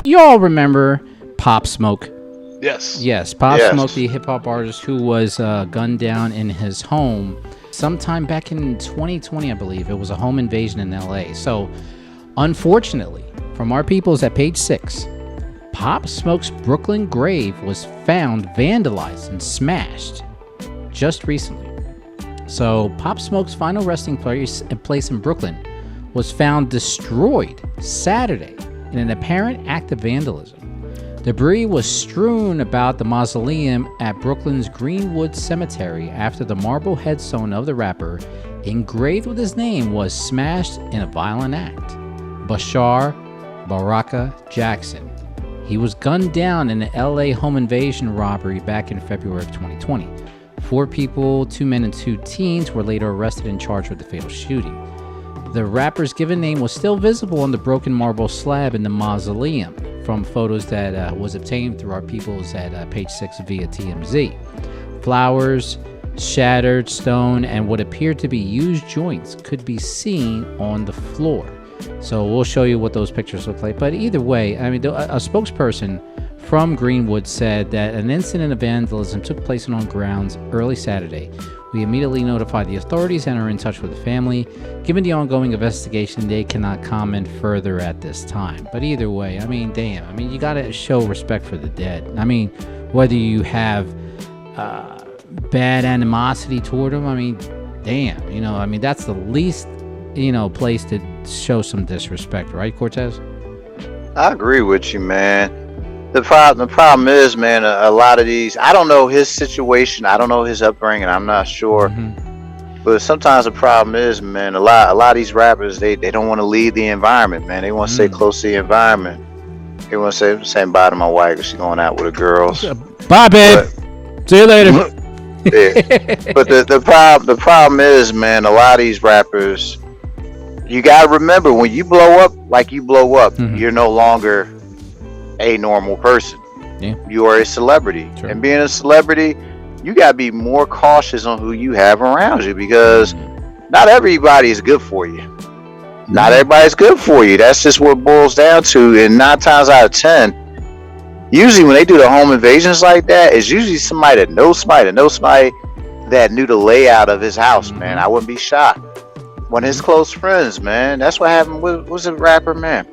you all remember Pop Smoke? Yes. Yes, Pop Smoke, the hip-hop artist who was gunned down in his home sometime back in 2020, I believe. It was a home invasion in L.A. So, unfortunately, from our peoples at page 6, Pop Smoke's Brooklyn grave was found vandalized and smashed just recently. So, Pop Smoke's final resting place in Brooklyn was found destroyed Saturday in an apparent act of vandalism. Debris was strewn about the mausoleum at Brooklyn's Greenwood Cemetery after the marble headstone of the rapper, engraved with his name, was smashed in a violent act. Bashar Baraka Jackson. He was gunned down in an LA home invasion robbery back in February of 2020. 4 people, 2 men and 2 teens, were later arrested and charged with the fatal shooting. The rapper's given name was still visible on the broken marble slab in the mausoleum from photos that was obtained through our peoples at page 6 via TMZ. Flowers, shattered stone, and what appeared to be used joints could be seen on the floor. So we'll show you what those pictures look like. But either way, I mean, a spokesperson from Greenwood said that an incident of vandalism took place on grounds early Saturday. We immediately notified the authorities and are in touch with the family. Given the ongoing investigation, they cannot comment further at this time. But either way, I mean, damn. I mean, you got to show respect for the dead. I mean, whether you have bad animosity toward them, I mean, damn. You know, I mean, that's the least, place to show some disrespect, right, Cortez? I agree with you, man. The problem is, man, a lot of these, I don't know his situation, I don't know his upbringing, I'm not sure. But sometimes the problem is, man, a lot of these rappers, they don't want to leave the environment, man. They want to stay close to the environment. They want to say bye to my wife because she's going out with the girls. Bye, babe. See you later. Yeah. But the problem is, man, a lot of these rappers, you got to remember, when you blow up like you blow up, you're no longer a normal person. Yeah. You are a celebrity. Sure. And being a celebrity, you got to be more cautious on who you have around you, because not everybody is good for you. Not everybody's good for you. That's just what it boils down to. And 9 times out of 10, usually when they do the home invasions like that, it's usually somebody that knows somebody that knew the layout of his house, man. I wouldn't be shocked. One of his close friends, man. That's what happened with, was a rapper, man.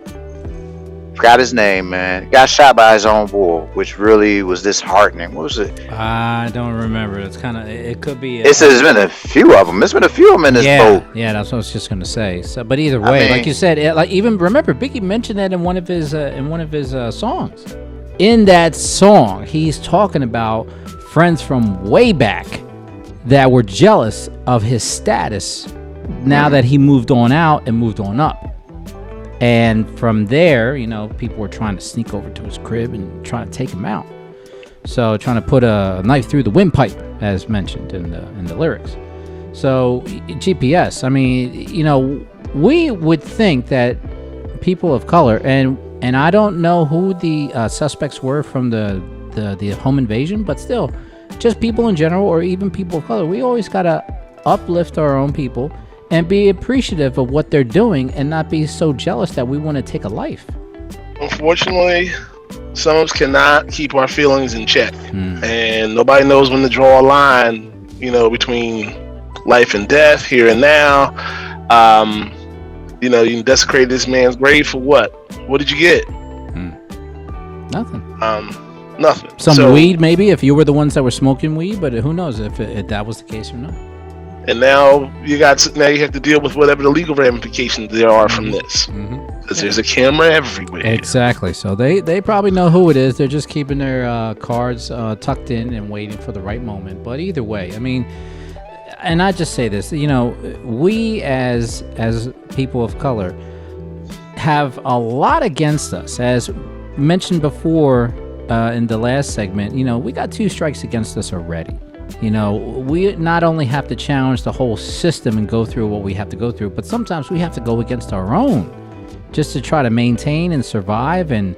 Forgot his name, man. Got shot by his own boy, which really was disheartening. What was it? I don't remember. It could be. There's been a few of them. There's been a few of them in this boat. Yeah, that's what I was just gonna say. So, but either way, like you said, even remember, Biggie mentioned that in one of his songs. In that song, he's talking about friends from way back that were jealous of his status now that he moved on out and moved on up. And from there, people were trying to sneak over to his crib and trying to take him out. So trying to put a knife through the windpipe, as mentioned in the lyrics. So GPS, I mean, we would think that people of color, and I don't know who the suspects were from the home invasion, but still, just people in general, or even people of color, we always gotta uplift our own people and be appreciative of what they're doing and not be so jealous that we want to take a life. Unfortunately, some of us cannot keep our feelings in check. And nobody knows when to draw a line, between life and death, here and now. You desecrate this man's grave for what? What did you get? Nothing. Nothing. Some weed, maybe, if you were the ones that were smoking weed, but who knows if that was the case or not. And now you have to deal with whatever the legal ramifications there are from this, because there's a camera everywhere. Exactly. So they probably know who it is. They're just keeping their cards tucked in and waiting for the right moment. But either way, I mean, and I just say this, we as people of color have a lot against us. As mentioned before in the last segment, we got 2 strikes against us already. We not only have to challenge the whole system and go through what we have to go through, but sometimes we have to go against our own just to try to maintain and survive and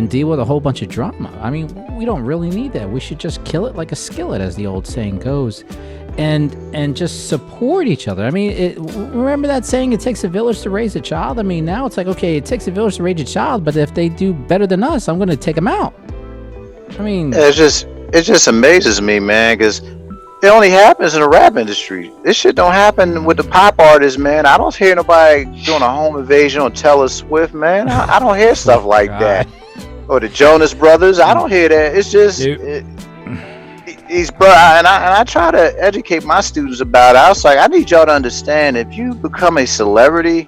deal with a whole bunch of drama. I mean, we don't really need that. We should just kill it like a skillet, as the old saying goes. and just support each other. I mean, remember that saying, it takes a village to raise a child? I mean, now it's like, okay, it takes a village to raise a child, but if they do better than us, I'm going to take them out. I mean, it just amazes me, man, because it only happens in the rap industry. This shit don't happen with the pop artists, man. I don't hear nobody doing a home invasion on Taylor Swift, man. I don't hear stuff like that. Or the Jonas Brothers, I don't hear that. It's just these bro, and I try to educate my students about it. I was like, I need y'all to understand, if you become a celebrity,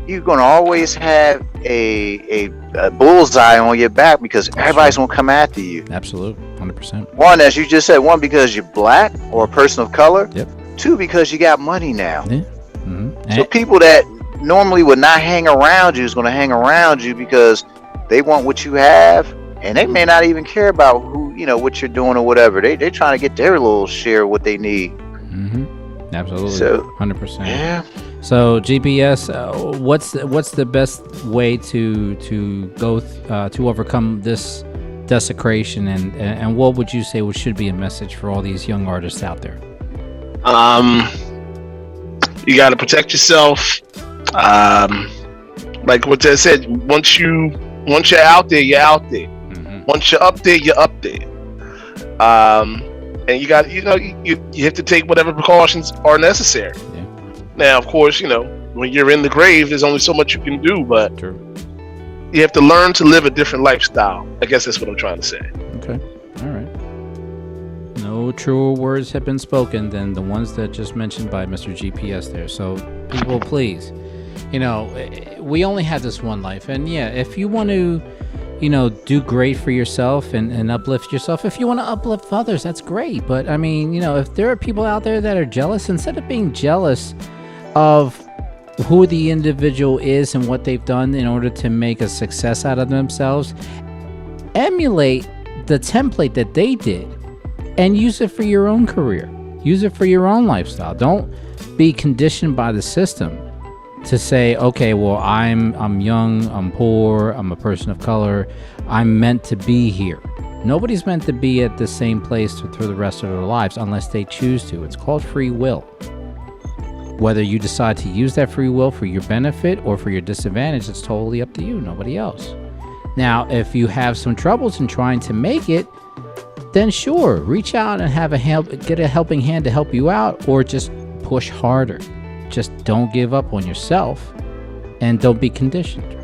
you're gonna always have a bullseye on your back, because everybody's gonna come after you. Absolutely, 100%. One, as you just said, one, because you're black or a person of color. Yep. Two, because you got money now. Yeah. So people that normally would not hang around you is gonna hang around you because they want what you have, and they may not even care about what you're doing or whatever. They trying to get their little share of what they need. Absolutely. So 100%. yeah. So GPS, what's the best way to go to overcome this desecration, and what would you say should be a message for all these young artists out there? You got to protect yourself. Like what Ted said, once you're out there, you're out there. Once you're up there, you're up there. And you got, you have to take whatever precautions are necessary. Yeah. Now, of course, when you're in the grave, there's only so much you can do, but True. You have to learn to live a different lifestyle. I guess that's what I'm trying to say. Okay. All right. No truer words have been spoken than the ones that just mentioned by Mr. GPS there. So people, please, we only have this one life, and yeah, if you want to do great for yourself and uplift yourself. If you want to uplift others, that's great. But I mean, if there are people out there that are jealous, instead of being jealous of who the individual is and what they've done in order to make a success out of themselves, emulate the template that they did and use it for your own career. Use it for your own lifestyle. Don't be conditioned by the system to say, okay, well, I'm young, I'm poor, I'm a person of color, I'm meant to be here. Nobody's meant to be at the same place through the rest of their lives unless they choose to. It's called free will. Whether you decide to use that free will for your benefit or for your disadvantage, it's totally up to you, nobody else. Now, if you have some troubles in trying to make it, then sure, reach out and get a helping hand to help you out, or just push harder. Just don't give up on yourself, and don't be conditioned.